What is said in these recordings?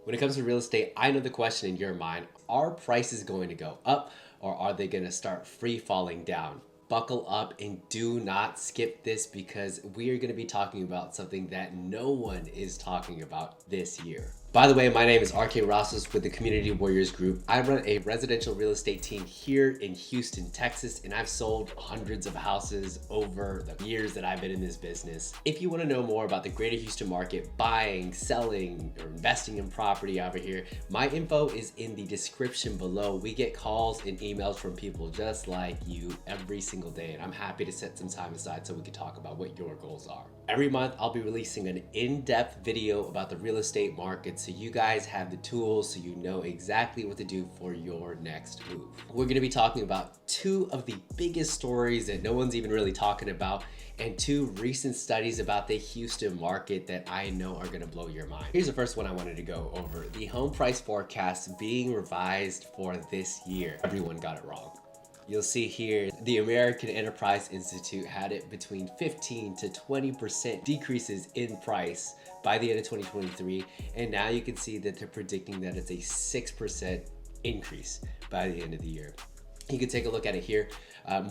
When it comes to real estate, I know the question in your mind, are prices going to go up or are they going to start free falling down? Buckle up and do not skip this because we are going to be talking about something that no one is talking about this year. By the way, my name is RK Rossos with the Community Warriors Group. I run a residential real estate team here in Houston, Texas, and I've sold hundreds of houses over the years that I've been in this business. If you want to know more about the greater Houston market, buying, selling, or investing in property over here, my info is in the description below. We get calls and emails from people just like you every single day, and I'm happy to set some time aside so we can talk about what your goals are. Every month, I'll be releasing an in-depth video about the real estate market so you guys have the tools so you know exactly what to do for your next move. We're going to be talking about two of the biggest stories that no one's even really talking about and two recent studies about the Houston market that I know are going to blow your mind. Here's the first one I wanted to go over. The home price forecast being revised for this year. Everyone got it wrong. You'll see here, the American Enterprise Institute had it between 15 to 20% decreases in price by the end of 2023. And now you can see that they're predicting that it's a 6% increase by the end of the year. You can take a look at it here.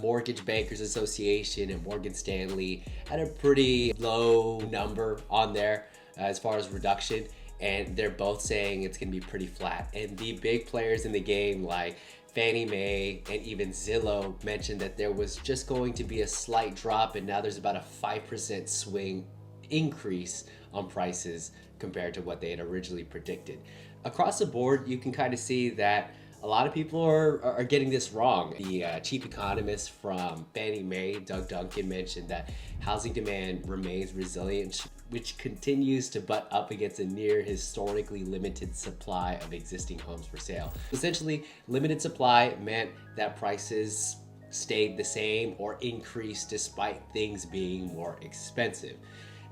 Mortgage Bankers Association and Morgan Stanley had a pretty low number on there as far as reduction. And they're both saying it's gonna be pretty flat. And the big players in the game like Fannie Mae and even Zillow mentioned that there was just going to be a slight drop and now there's about a 5% swing increase on prices compared to what they had originally predicted. Across the board, you can kind of see that a lot of people are getting this wrong. The chief economist from Fannie Mae, Doug Duncan, mentioned that housing demand remains resilient, which continues to butt up against a near historically limited supply of existing homes for sale. Essentially, limited supply meant that prices stayed the same or increased despite things being more expensive.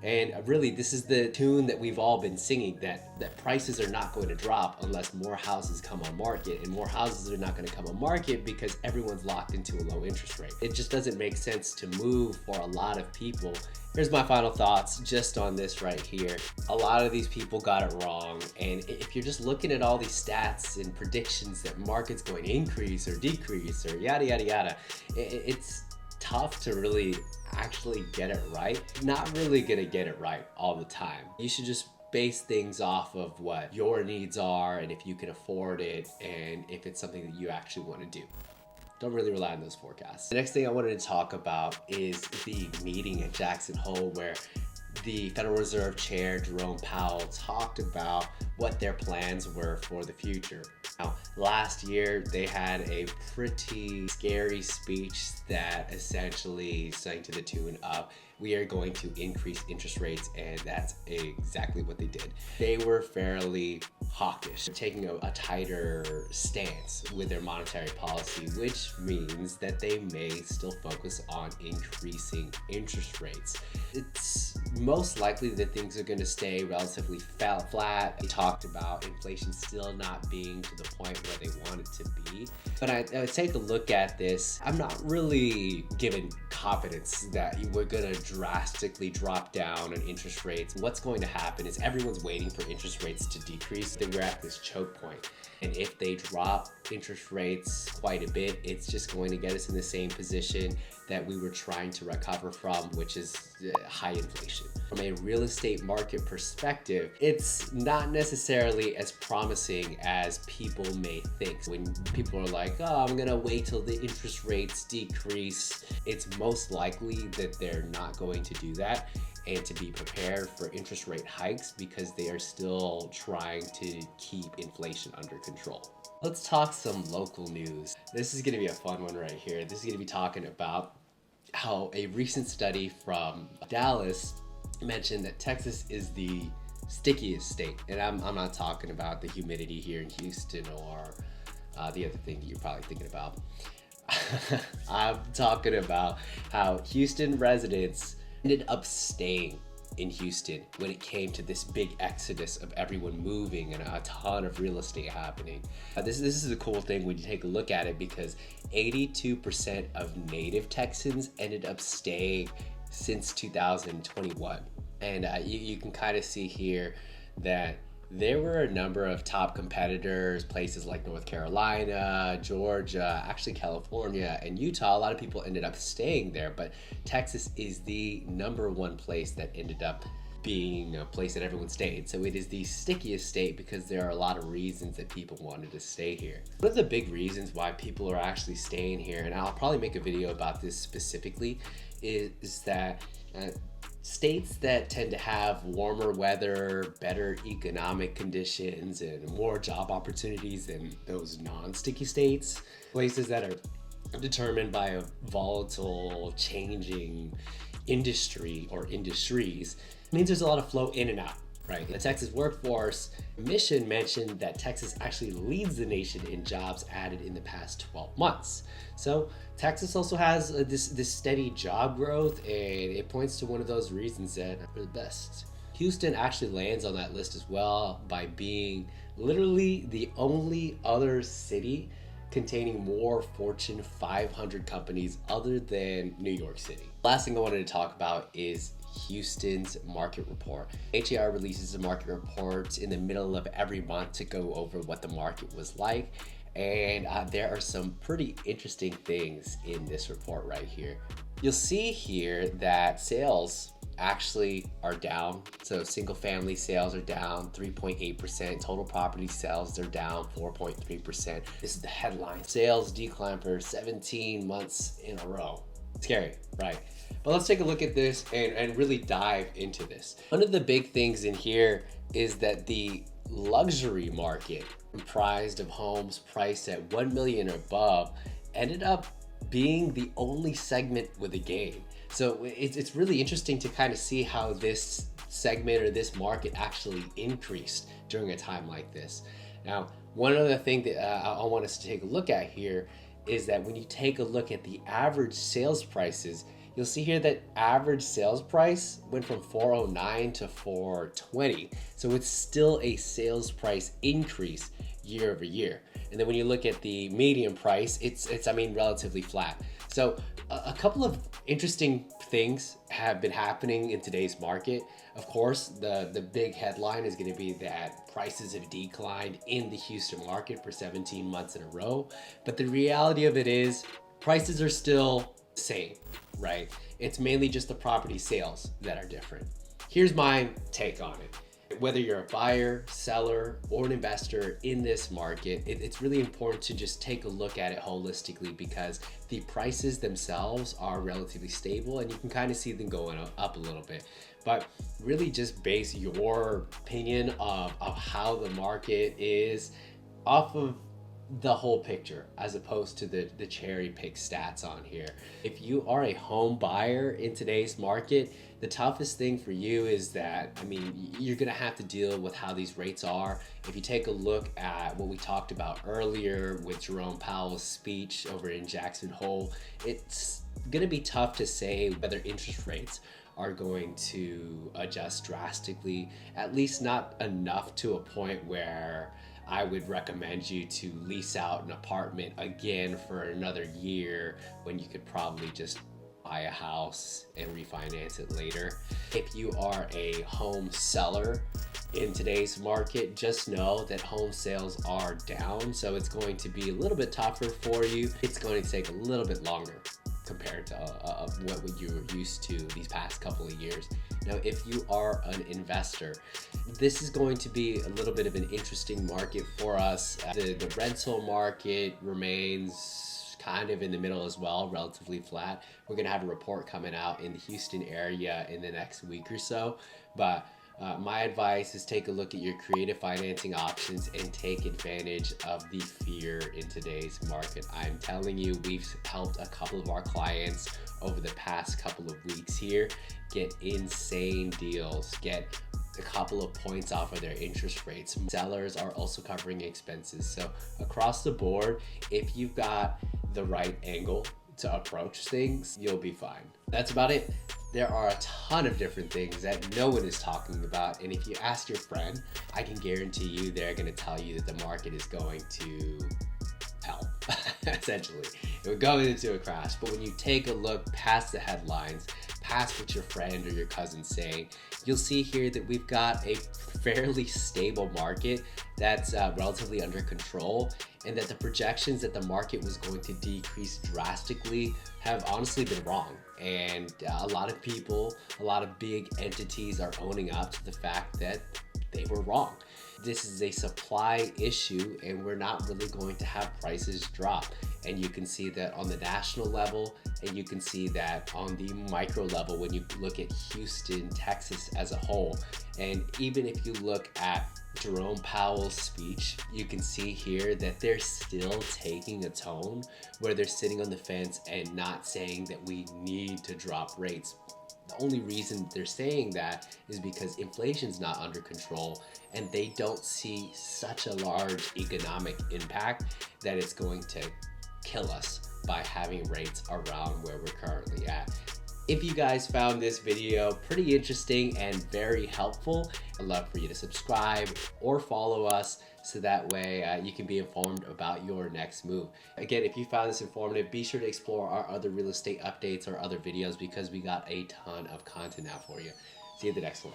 And really, this is the tune that we've all been singing, that prices are not going to drop unless more houses come on market, and more houses are not going to come on market because everyone's locked into a low interest rate. It just doesn't make sense to move for a lot of people. Here's my final thoughts just on this right here. A lot of these people got it wrong, and if you're just looking at all these stats and predictions that market's going to increase or decrease or yada yada yada, it's tough to really actually get it right. Not really gonna get it right all the time. You should just base things off of what your needs are and if you can afford it and if it's something that you actually want to do. Don't really rely on those forecasts. The next thing I wanted to talk about is the meeting at Jackson Hole where the Federal Reserve Chair Jerome Powell talked about what their plans were for the future. Now, last year they had a pretty scary speech that essentially sang to the tune of, we are going to increase interest rates, and that's exactly what they did. They were fairly hawkish, taking a tighter stance with their monetary policy, which means that they may still focus on increasing interest rates. It's most likely that things are going to stay relatively flat. They talked about inflation still not being to the point where they want it to be. But I take a look at this, I'm not really given confidence that we're going to drastically drop down on interest rates. What's going to happen is everyone's waiting for interest rates to decrease. Then we're at this choke point. And if they drop interest rates quite a bit, it's just going to get us in the same position that we were trying to recover from, which is high inflation. From a real estate market perspective, it's not necessarily as promising as people may think. When people are like, oh, I'm gonna wait till the interest rates decrease, it's most likely that they're not going to do that and to be prepared for interest rate hikes because they are still trying to keep inflation under control. Let's talk some local news. This is gonna be a fun one right here. This is gonna be talking about how a recent study from Dallas mentioned that Texas is the stickiest state. And I'm not talking about the humidity here in Houston or the other thing that you're probably thinking about. I'm talking about how Houston residents ended up staying in Houston when it came to this big exodus of everyone moving and a ton of real estate happening. This is a cool thing when you take a look at it because 82% of native Texans ended up staying since 2021. And you can kind of see here that there were a number of top competitors, places like North Carolina, Georgia, actually California, and Utah. A lot of people ended up staying there, but Texas is the #1 place that ended up being a place that everyone stayed. So it is the stickiest state because there are a lot of reasons that people wanted to stay here. One of the big reasons why people are actually staying here, and I'll probably make a video about this specifically, is that states that tend to have warmer weather, better economic conditions, and more job opportunities than those non-sticky states, places that are determined by a volatile, changing industry or industries, means there's a lot of flow in and out, right? The Texas Workforce Mission mentioned that Texas actually leads the nation in jobs added in the past 12 months. So Texas also has this steady job growth, and it points to one of those reasons that are the best. Houston actually lands on that list as well by being literally the only other city containing more Fortune 500 companies other than New York City. Last thing I wanted to talk about is Houston's market report. HAR releases a market report in the middle of every month to go over what the market was like, and there are some pretty interesting things in this report right here. You'll see here that sales actually are down. So single family sales are down 3.8%. Total property sales are down 4.3%. This is the headline. Sales decline for 17 months in a row. Scary, right? But let's take a look at this and really dive into this. One of the big things in here is that the luxury market, comprised of homes priced at $1 million or above, ended up being the only segment with a gain. So it's really interesting to kind of see how this segment or this market actually increased during a time like this. Now, one other thing that I want us to take a look at here is that when you take a look at the average sales prices, you'll see here that average sales price went from $409 to $420. So it's still a sales price increase year over year. And then when you look at the median price, it's relatively flat. So a couple of interesting things have been happening in today's market. Of course, the big headline is going to be that prices have declined in the Houston market for 17 months in a row. But the reality of it is prices are still the same, right? It's mainly just the property sales that are different. Here's my take on it. Whether you're a buyer, seller, or an investor in this market, it's really important to just take a look at it holistically, because the prices themselves are relatively stable and you can kind of see them going up a little bit. But really just base your opinion of how the market is off of the whole picture as opposed to the cherry pick stats on here. If you are a home buyer in today's market, the toughest thing for you is that, you're gonna have to deal with how these rates are. If you take a look at what we talked about earlier with Jerome Powell's speech over in Jackson Hole, it's gonna be tough to say whether interest rates are going to adjust drastically, at least not enough to a point where I would recommend you to lease out an apartment again for another year when you could probably just buy a house and refinance it later. If you are a home seller in today's market, just know that home sales are down, so it's going to be a little bit tougher for you. It's going to take a little bit longer compared to what you were used to these past couple of years. Now, if you are an investor, this is going to be a little bit of an interesting market for us. The rental market remains kind of in the middle as well, relatively flat. We're gonna have a report coming out in the Houston area in the next week or so, but my advice is take a look at your creative financing options and take advantage of the fear in today's market. I'm telling you, we've helped a couple of our clients over the past couple of weeks here get insane deals, get a couple of points off of their interest rates. Sellers are also covering expenses. So across the board, if you've got the right angle to approach things, you'll be fine. That's about it. There are a ton of different things that no one is talking about, and if you ask your friend, I can guarantee you they're going to tell you that the market is going to hell, essentially. It would go into a crash. But when you take a look past the headlines, past what your friend or your cousin's saying, you'll see here that we've got a fairly stable market that's relatively under control, and that the projections that the market was going to decrease drastically have honestly been wrong. And a lot of people, a lot of big entities are owning up to the fact that they were wrong. This is a supply issue, and we're not really going to have prices drop. And you can see that on the national level, and you can see that on the micro level when you look at Houston, Texas as a whole. And even if you look at Jerome Powell's speech, you can see here that they're still taking a tone where they're sitting on the fence and not saying that we need to drop rates. The only reason they're saying that is because inflation's not under control, and they don't see such a large economic impact that it's going to kill us by having rates around where we're currently at. If you guys found this video pretty interesting and very helpful, I'd love for you to subscribe or follow us so that way you can be informed about your next move. Again, if you found this informative, be sure to explore our other real estate updates or other videos because we got a ton of content out for you. See you at the next one.